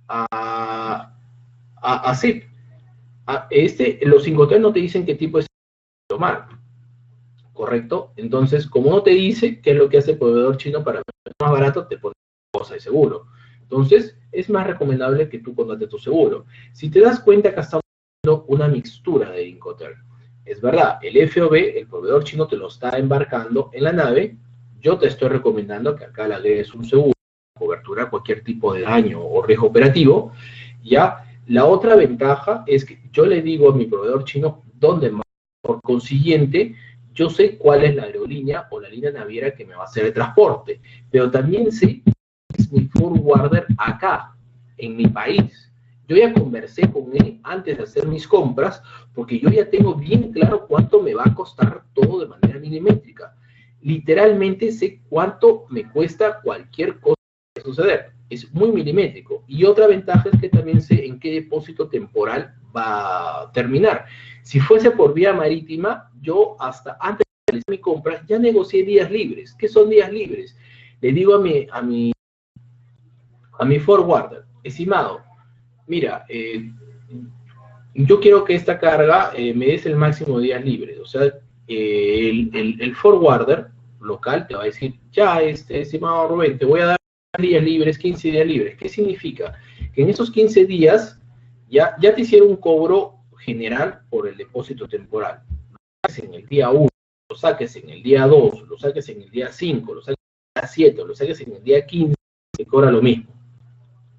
a SIP. Los Incoterm no te dicen qué tipo de seguro tomar, ¿correcto? Entonces, como no te dice qué es lo que hace el proveedor chino para más barato, te pone cosa de seguro. Entonces, es más recomendable que tú contrates tu seguro. Si te das cuenta que estamos haciendo una mixtura de Incoterm, es verdad, el FOB, el proveedor chino te lo está embarcando en la nave. Yo te estoy recomendando que acá le agregues un seguro, cobertura a cualquier tipo de daño o riesgo operativo. Ya, la otra ventaja es que yo le digo a mi proveedor chino dónde más. Por consiguiente, yo sé cuál es la aerolínea o la línea naviera que me va a hacer el transporte, pero también sé forwarder acá, en mi país. Yo ya conversé con él antes de hacer mis compras, porque yo ya tengo bien claro cuánto me va a costar todo de manera milimétrica. Literalmente sé cuánto me cuesta cualquier cosa que pueda suceder. Es muy milimétrico. Y otra ventaja es que también sé en qué depósito temporal va a terminar. Si fuese por vía marítima, yo hasta antes de realizar mi compra ya negocié días libres. ¿Qué son días libres? Le digo a mi forwarder, estimado, mira, yo quiero que esta carga me des el máximo de días libres. O sea, el forwarder local te va a decir, ya, estimado Rubén, te voy a dar días libres, 15 días libres. ¿Qué significa? Que en esos 15 días ya te hicieron un cobro general por el depósito temporal. Lo saques en el día 1, lo saques en el día 2, lo saques en el día 5, lo saques en el día 7, lo saques en el día 15, te cobra lo mismo.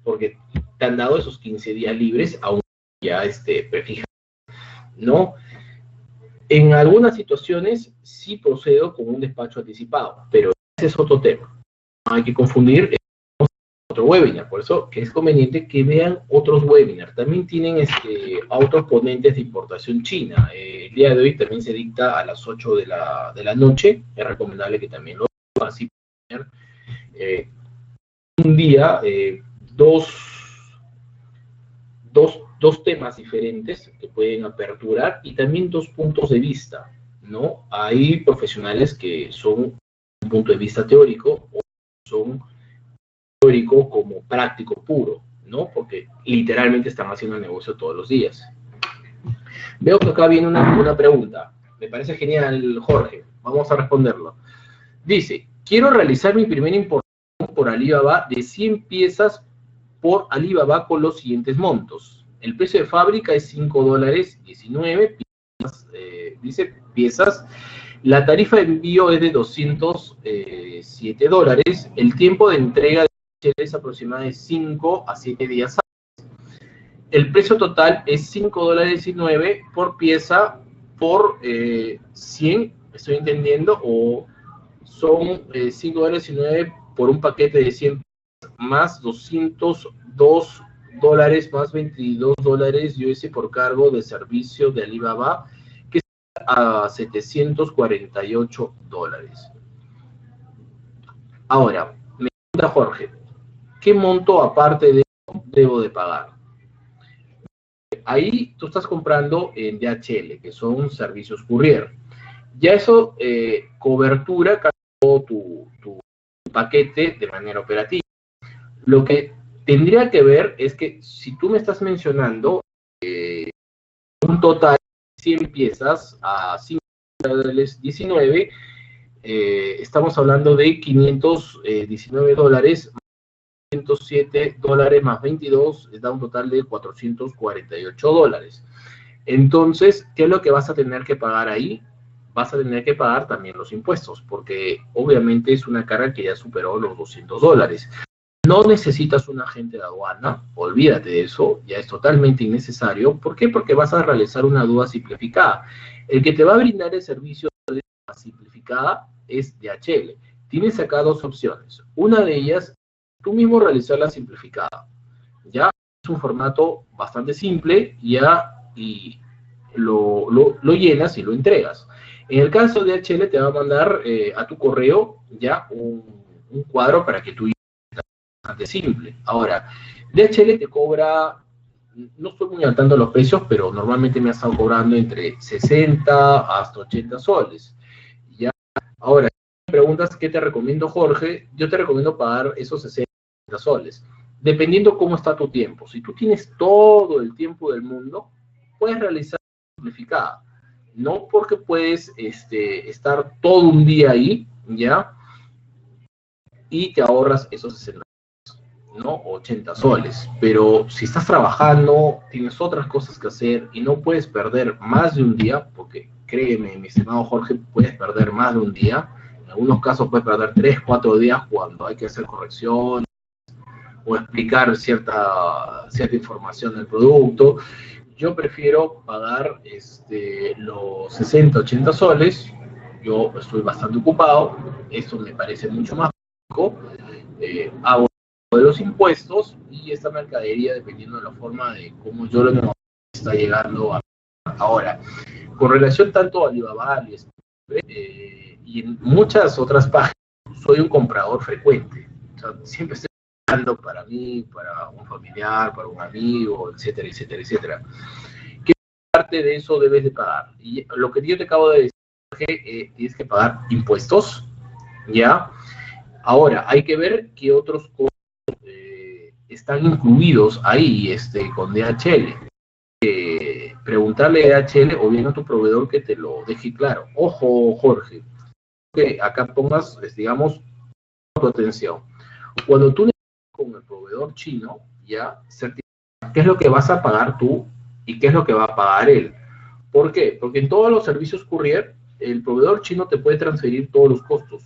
Porque te han dado esos 15 días libres aún ya prefijado, ¿no? En algunas situaciones sí procedo con un despacho anticipado, pero ese es otro tema. No hay que confundir otro webinar, por eso que es conveniente que vean otros webinars. También tienen otros ponentes de importación china. El día de hoy también se dicta a las 8 de la noche. Es recomendable que también lo hagan, así un día dos temas diferentes que pueden aperturar y también dos puntos de vista, ¿no? Hay profesionales que son un punto de vista teórico o son teórico como práctico puro, ¿no? Porque literalmente están haciendo el negocio todos los días. Veo que acá viene una pregunta. Me parece genial, Jorge. Vamos a responderlo. Dice, quiero realizar mi primera importación por Alibaba de 100 piezas por Alibaba con los siguientes montos. El precio de fábrica es $5.19, dice piezas. La tarifa de envío es de $207. El tiempo de entrega es aproximadamente 5 a 7 días. El precio total es $5.19 por pieza por 100, estoy entendiendo, o son $5.19 por un paquete de 100 más $202 más $22 US por cargo de servicio de Alibaba, que es a $748. Ahora, me pregunta Jorge, ¿qué monto aparte de eso debo de pagar? Ahí tú estás comprando en DHL, que son servicios courier. Ya eso cobertura todo tu paquete de manera operativa. Lo que tendría que ver es que si tú me estás mencionando un total de 100 piezas a $5.19, estamos hablando de $519, $107 más 22, da un total de $448. Entonces, ¿qué es lo que vas a tener que pagar ahí? Vas a tener que pagar también los impuestos, porque obviamente es una carga que ya superó los $200. No necesitas un agente de aduana, olvídate de eso, ya es totalmente innecesario. ¿Por qué? Porque vas a realizar una aduana simplificada. El que te va a brindar el servicio de aduana simplificada es DHL. Tienes acá dos opciones. Una de ellas, tú mismo realizar la simplificada. Ya es un formato bastante simple, ya, y lo llenas y lo entregas. En el caso de DHL te va a mandar a tu correo ya un cuadro para que tú bastante simple. Ahora, DHL te cobra, no estoy muy al tanto de los precios, pero normalmente me ha estado cobrando entre 60 hasta 80 soles. ¿Ya? Ahora, si me preguntas qué te recomiendo, Jorge, yo te recomiendo pagar esos 60 soles, dependiendo cómo está tu tiempo. Si tú tienes todo el tiempo del mundo, puedes realizar simplificada. No porque puedes estar todo un día ahí, ¿ya? Y te ahorras esos 60, ¿no? 80 soles. Pero si estás trabajando, tienes otras cosas que hacer y no puedes perder más de un día, porque créeme, mi estimado Jorge, puedes perder más de un día. En algunos casos puedes perder 3, 4 días cuando hay que hacer correcciones o explicar cierta información del producto. Yo prefiero pagar los 60, 80 soles. Yo estoy bastante ocupado, eso me parece mucho más práctico. Hago los impuestos y esta mercadería, dependiendo de la forma de cómo yo lo negocio, está llegando a ahora. Con relación tanto a Alibaba, AliExpress, y en muchas otras páginas, soy un comprador frecuente. O sea, siempre estoy comprando para mí, para un familiar, para un amigo, etcétera, etcétera, etcétera. ¿Qué parte de eso debes de pagar? Y lo que yo te acabo de decir es que tienes que pagar impuestos, ¿ya? Ahora, hay que ver qué otros costos están incluidos ahí con DHL. Preguntarle a DHL o bien a tu proveedor que te lo deje claro. Ojo, Jorge, que acá pongas, digamos, tu atención. Cuando tú negocias con el proveedor chino, ya, ¿qué es lo que vas a pagar tú y qué es lo que va a pagar él? ¿Por qué? Porque en todos los servicios courier, el proveedor chino te puede transferir todos los costos,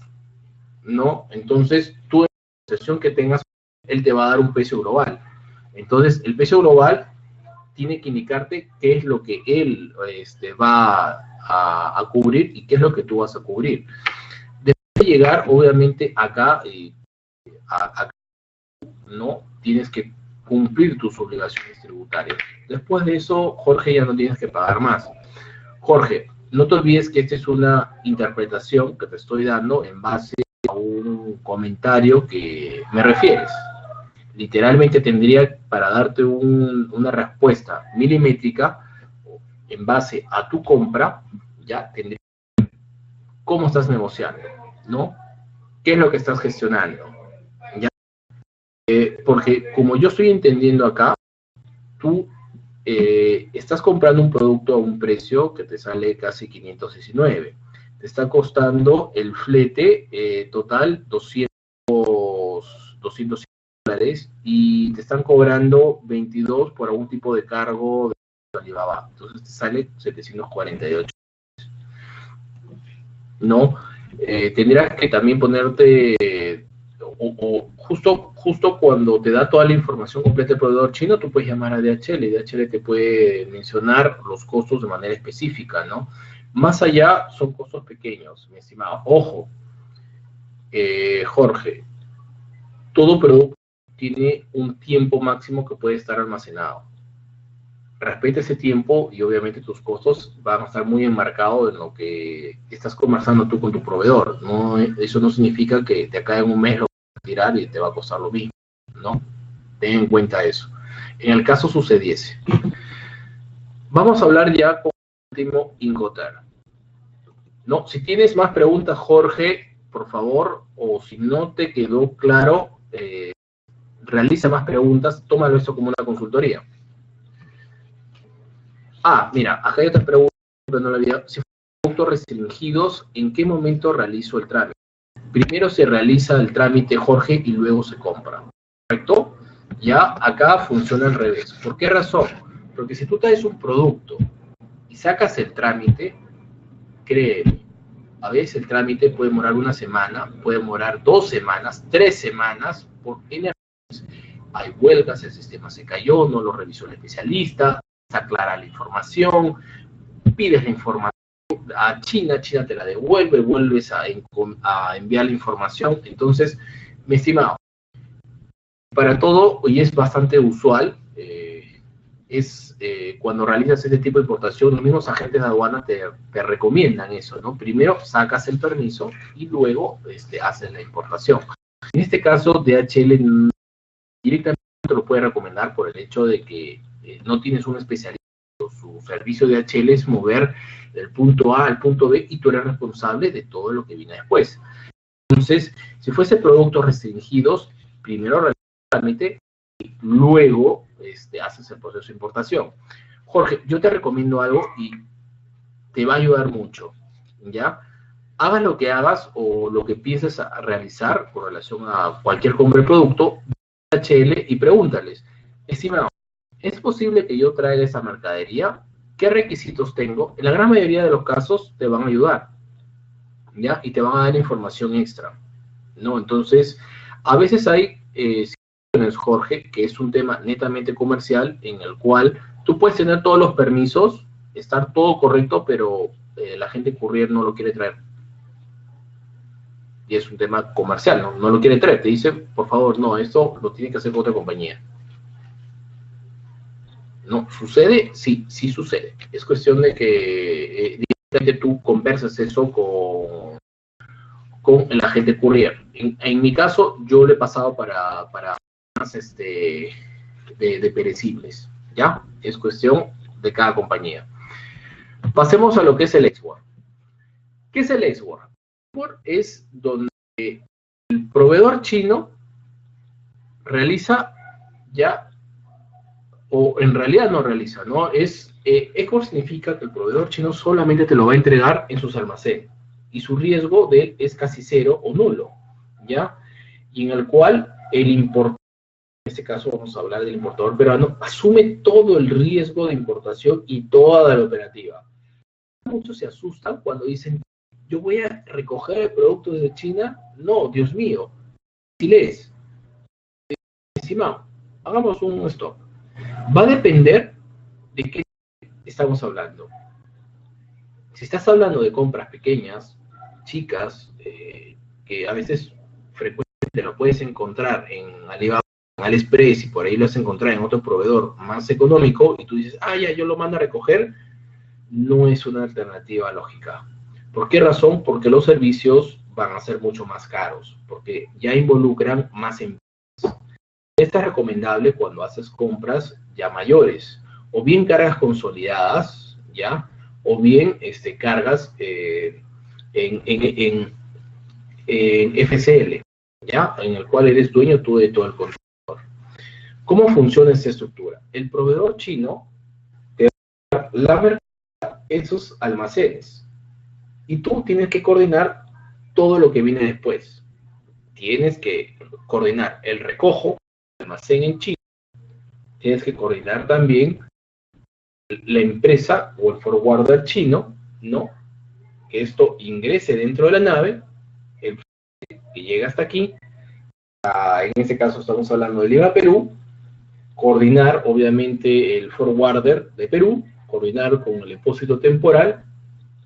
¿no? Entonces, tú en la negociación que tengas, él te va a dar un precio global. Entonces, el precio global tiene que indicarte qué es lo que él va a cubrir y qué es lo que tú vas a cubrir. Después de llegar, obviamente, acá, no tienes que cumplir tus obligaciones tributarias. Después de eso, Jorge, ya no tienes que pagar más. Jorge, no te olvides que esta es una interpretación que te estoy dando en base a un comentario que me refieres. Literalmente tendría, para darte una respuesta milimétrica, en base a tu compra, ya tendría cómo estás negociando, ¿no? ¿Qué es lo que estás gestionando? ¿Ya? Porque como yo estoy entendiendo acá, tú estás comprando un producto a un precio que te sale casi 519. Te está costando el flete total 200 dólares y te están cobrando 22 por algún tipo de cargo de Alibaba. Entonces te sale 748. ¿No? Tendrás que también ponerte, justo cuando te da toda la información completa el proveedor chino, tú puedes llamar a DHL y DHL te puede mencionar los costos de manera específica, ¿no? Más allá son costos pequeños, mi estimado. Ojo, Jorge, todo producto tiene un tiempo máximo que puede estar almacenado. Respeta ese tiempo y obviamente tus costos van a estar muy enmarcados en lo que estás conversando tú con tu proveedor. No, eso no significa que de acá en un mes lo vas a tirar y te va a costar lo mismo, ¿no? Ten en cuenta eso. En el caso sucediese. Vamos a hablar ya con el último Incoterm. No, si tienes más preguntas, Jorge, por favor, o si no te quedó claro, realiza más preguntas, tómalo esto como una consultoría. Mira, acá hay otra pregunta, pero no la había. Si fueron productos restringidos, ¿en qué momento realizo el trámite? Primero se realiza el trámite, Jorge, y luego se compra. ¿Correcto? Ya acá funciona al revés. ¿Por qué razón? Porque si tú traes un producto y sacas el trámite, créeme, a veces el trámite puede demorar una semana, puede demorar 2 semanas, 3 semanas, por N razones. Hay huelgas, el sistema se cayó, no lo revisó el especialista, se aclara la información, pides la información a China, China te la devuelve, vuelves a enviar la información. Entonces, mi estimado, para todo, y es bastante usual, cuando realizas este tipo de importación, los mismos agentes de aduana te recomiendan eso, ¿no? Primero sacas el permiso y luego haces la importación. En este caso, DHL directamente te lo puede recomendar por el hecho de que no tienes un especialista. Su servicio de DHL es mover del punto A al punto B y tú eres responsable de todo lo que viene después. Entonces, si fuese productos restringidos, primero realizas el trámite y luego haces el proceso de importación. Jorge, yo te recomiendo algo y te va a ayudar mucho, ¿ya? Hagas lo que hagas o lo que pienses a realizar con relación a cualquier compra de producto, DHL y pregúntales, estimado, ¿es posible que yo traiga esa mercadería? ¿Qué requisitos tengo? En la gran mayoría de los casos te van a ayudar, ¿ya? Y te van a dar información extra, ¿no? Entonces, a veces hay situaciones, Jorge, que es un tema netamente comercial en el cual tú puedes tener todos los permisos, estar todo correcto, pero la gente courier no lo quiere traer. y es un tema comercial, no lo quiere traer, te dice, por favor, no, esto lo tiene que hacer con otra compañía. ¿No? ¿Sucede? Sí, sí sucede. Es cuestión de que directamente tú conversas eso con el agente courier. En mi caso, yo le he pasado para más de perecibles, ¿ya? Es cuestión de cada compañía. Pasemos a lo que es el export. ¿Qué es el export? El export es donde el proveedor chino realiza ya, o en realidad no realiza, ¿no? Export significa que el proveedor chino solamente te lo va a entregar en sus almacenes y su riesgo de él es casi cero o nulo, ¿ya? Y en el cual el importador, en este caso vamos a hablar del importador peruano, asume todo el riesgo de importación y toda la operativa. Muchos se asustan cuando dicen, yo voy a recoger el producto desde China. No, Dios mío, si lees, estimado, hagamos un stop. Va a depender de qué estamos hablando. Si estás hablando de compras pequeñas, chicas, que a veces frecuentemente lo puedes encontrar en Alibaba, en AliExpress, y por ahí lo vas a encontrar en otro proveedor más económico, y tú dices, ya, yo lo mando a recoger, no es una alternativa lógica. ¿Por qué razón? Porque los servicios van a ser mucho más caros, porque ya involucran más empresas. Esto es recomendable cuando haces compras ya mayores, o bien cargas consolidadas, ¿ya? O bien cargas en FCL, ¿ya? En el cual eres dueño tú de todo el control. ¿Cómo funciona esta estructura? El proveedor chino te da la mercancía, esos almacenes, y tú tienes que coordinar todo lo que viene después. Tienes que coordinar el recojo del almacén en China, tienes que coordinar también la empresa o el forwarder chino, ¿no? Que esto ingrese dentro de la nave, el que llega hasta aquí, en este caso estamos hablando de Lima, Perú, coordinar obviamente el forwarder de Perú, coordinar con el depósito temporal,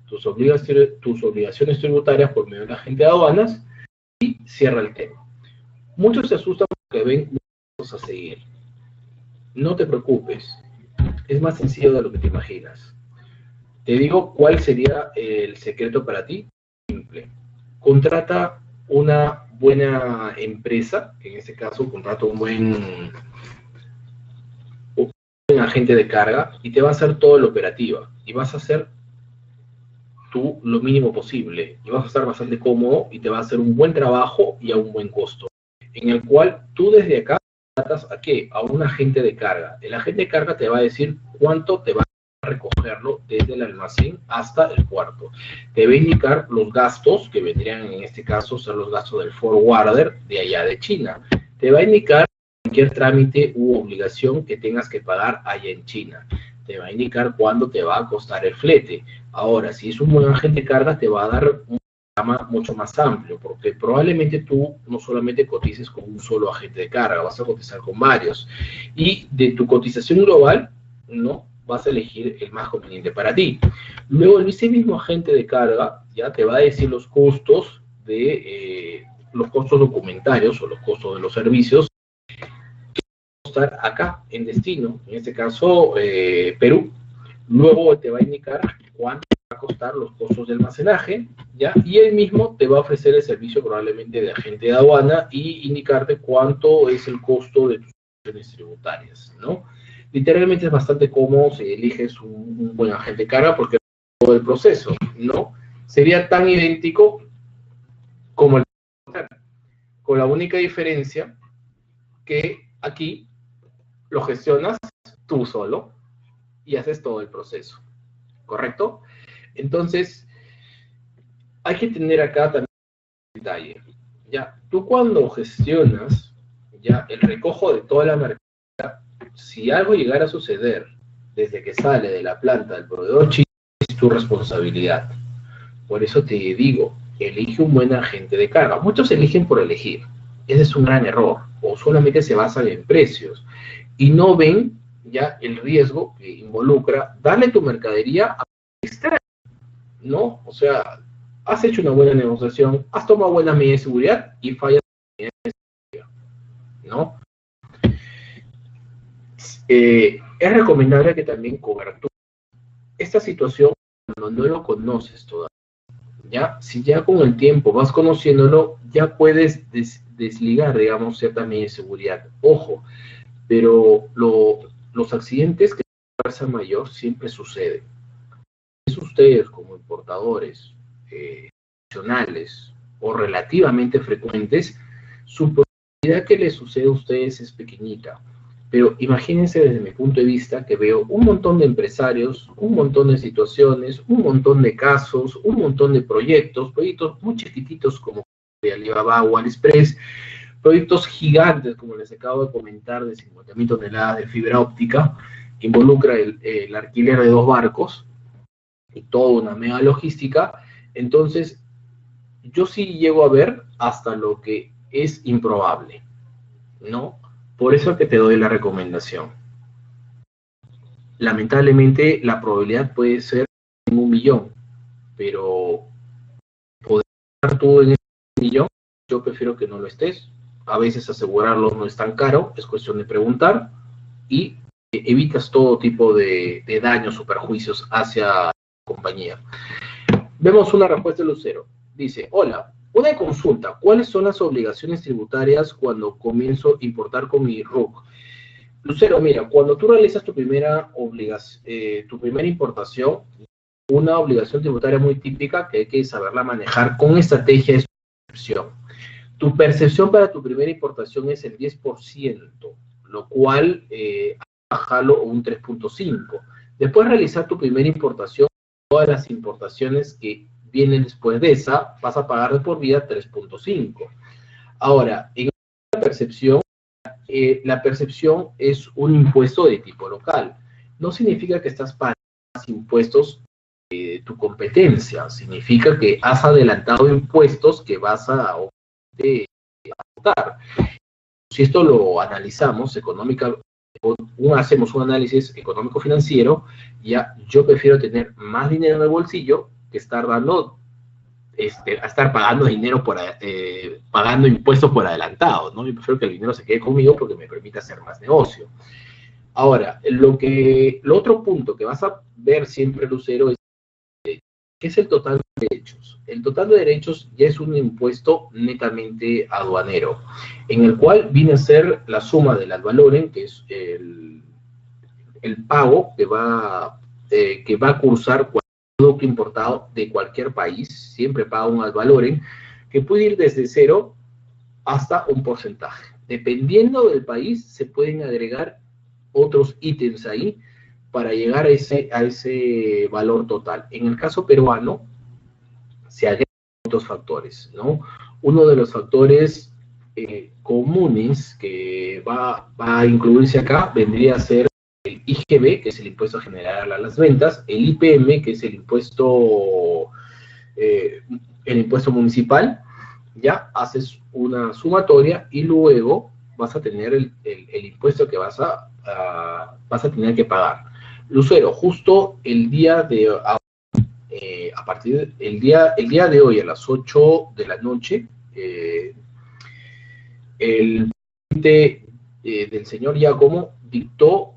tus obligaciones tributarias por medio de la agente de aduanas, y cierra el tema. Muchos se asustan porque ven cosas a seguir. No te preocupes, es más sencillo de lo que te imaginas. Te digo cuál sería el secreto para ti. Simple. Contrata una buena empresa, en este caso contrata un buen agente de carga y te va a hacer toda la operativa y vas a hacer tú lo mínimo posible y vas a estar bastante cómodo y te va a hacer un buen trabajo y a un buen costo, en el cual tú desde acá tratas a qué, a un agente de carga. El agente de carga te va a decir cuánto te va a recogerlo desde el almacén hasta el cuarto. Te va a indicar los gastos que vendrían en este caso ser los gastos del forwarder de allá de China. Te va a indicar cualquier trámite u obligación que tengas que pagar allá en China. Te va a indicar cuándo te va a costar el flete. Ahora, si es un buen agente de carga, te va a dar un programa mucho más amplio, porque probablemente tú no solamente cotices con un solo agente de carga, vas a cotizar con varios. Y de tu cotización global, ¿no? Vas a elegir el más conveniente para ti. Luego, ese mismo agente de carga ya te va a decir los costos los costos documentarios o los costos de los servicios acá en destino, en este caso Perú. Luego te va a indicar cuánto va a costar los costos de almacenaje, ¿ya? Y él mismo te va a ofrecer el servicio probablemente de agente de aduana y indicarte cuánto es el costo de tus opciones tributarias, ¿no? Literalmente es bastante cómodo si eliges un buen agente de carga porque todo el proceso, ¿no? Sería tan idéntico como el con la única diferencia que aquí lo gestionas tú solo y haces todo el proceso, ¿correcto? Entonces, hay que tener acá también un detalle. Ya, tú cuando gestionas ya el recojo de toda la mercancía, si algo llegara a suceder desde que sale de la planta del proveedor chino, es tu responsabilidad. Por eso te digo, elige un buen agente de carga. Muchos eligen por elegir. Ese es un gran error. O solamente se basan en precios y no ven ya el riesgo que involucra darle tu mercadería a extraño, ¿no? O sea, has hecho una buena negociación, has tomado buenas medidas de seguridad y fallas en medidas de seguridad, ¿no? Es recomendable que también cobertura esta situación cuando no lo conoces todavía, ¿ya? Si ya con el tiempo vas conociéndolo, ya puedes desligar, digamos, ciertas medidas de seguridad. Ojo, pero los accidentes que fuerza mayor siempre suceden. Es ustedes como importadores nacionales o relativamente frecuentes, su probabilidad que les suceda a ustedes es pequeñita. Pero imagínense desde mi punto de vista que veo un montón de empresarios, un montón de situaciones, un montón de casos, un montón de proyectos muy chiquititos como de Alibaba o AliExpress, proyectos gigantes como les acabo de comentar de 50.000 toneladas de fibra óptica, que involucra el alquiler de 2 barcos y toda una mega logística. Entonces, yo sí llego a ver hasta lo que es improbable, ¿no? Por eso es que te doy la recomendación. Lamentablemente, la probabilidad puede ser en 1 millón, pero poder estar tú en ese 1 millón, yo prefiero que no lo estés. A veces asegurarlo no es tan caro, es cuestión de preguntar y evitas todo tipo de daños o perjuicios hacia la compañía. Vemos una respuesta de Lucero. Dice, hola, una consulta. ¿Cuáles son las obligaciones tributarias cuando comienzo a importar con mi RUC? Lucero, mira, cuando tú realizas tu primera importación, una obligación tributaria muy típica que hay que saberla manejar con estrategia es tu percepción. Tu percepción para tu primera importación es el 10%, lo cual bajarlo a un 3.5%. Después de realizar tu primera importación, todas las importaciones que vienen después de esa, vas a pagar de por vida 3.5%. Ahora, en la percepción es un impuesto de tipo local. No significa que estás pagando más impuestos de tu competencia, significa que has adelantado impuestos que vas a aportar. Si esto lo analizamos económicamente, hacemos un análisis económico-financiero, ya yo prefiero tener más dinero en el bolsillo que estar pagando dinero pagando impuestos por adelantado, ¿no? Yo prefiero que el dinero se quede conmigo porque me permite hacer más negocio. Ahora, lo otro punto que vas a ver siempre, Lucero, es ¿qué es el total de derechos? El total de derechos ya es un impuesto netamente aduanero, en el cual viene a ser la suma del ad valorem, que es el pago que va a cursar cualquier producto importado de cualquier país, siempre paga un ad valorem, que puede ir desde 0 hasta un porcentaje. Dependiendo del país, se pueden agregar otros ítems ahí para llegar a ese valor total. En el caso peruano, se agregan otros factores, ¿no? Uno de los factores comunes que va a incluirse acá vendría a ser el IGB, que es el impuesto general a las ventas, el IPM, que es el impuesto municipal. Ya haces una sumatoria y luego vas a tener el impuesto que vas a tener que pagar. Lucero, justo el día de a partir del día de hoy a las 8 de la noche, el presidente del señor Giacomo dictó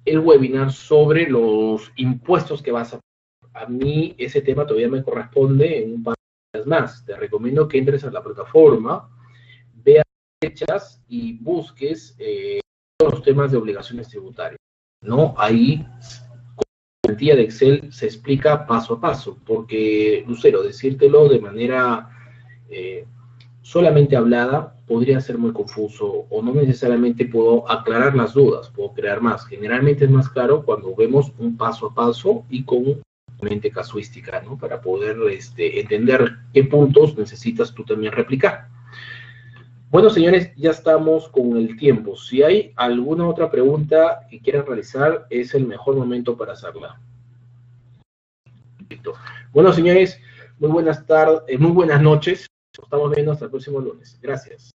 el webinar sobre los impuestos que vas a pagar. A mí ese tema todavía me corresponde en un par de días más. Te recomiendo que entres a la plataforma, veas fechas y busques todos los temas de obligaciones tributarias, ¿no? Ahí plantilla de Excel se explica paso a paso, porque, Lucero, decírtelo de manera solamente hablada podría ser muy confuso o no necesariamente puedo aclarar las dudas, puedo crear más. Generalmente es más claro cuando vemos un paso a paso y con mente casuística, ¿no? Para poder entender qué puntos necesitas tú también replicar. Bueno, señores, ya estamos con el tiempo. Si hay alguna otra pregunta que quieran realizar, es el mejor momento para hacerla. Bueno, señores, muy buenas tardes, muy buenas noches. Nos estamos viendo hasta el próximo lunes. Gracias.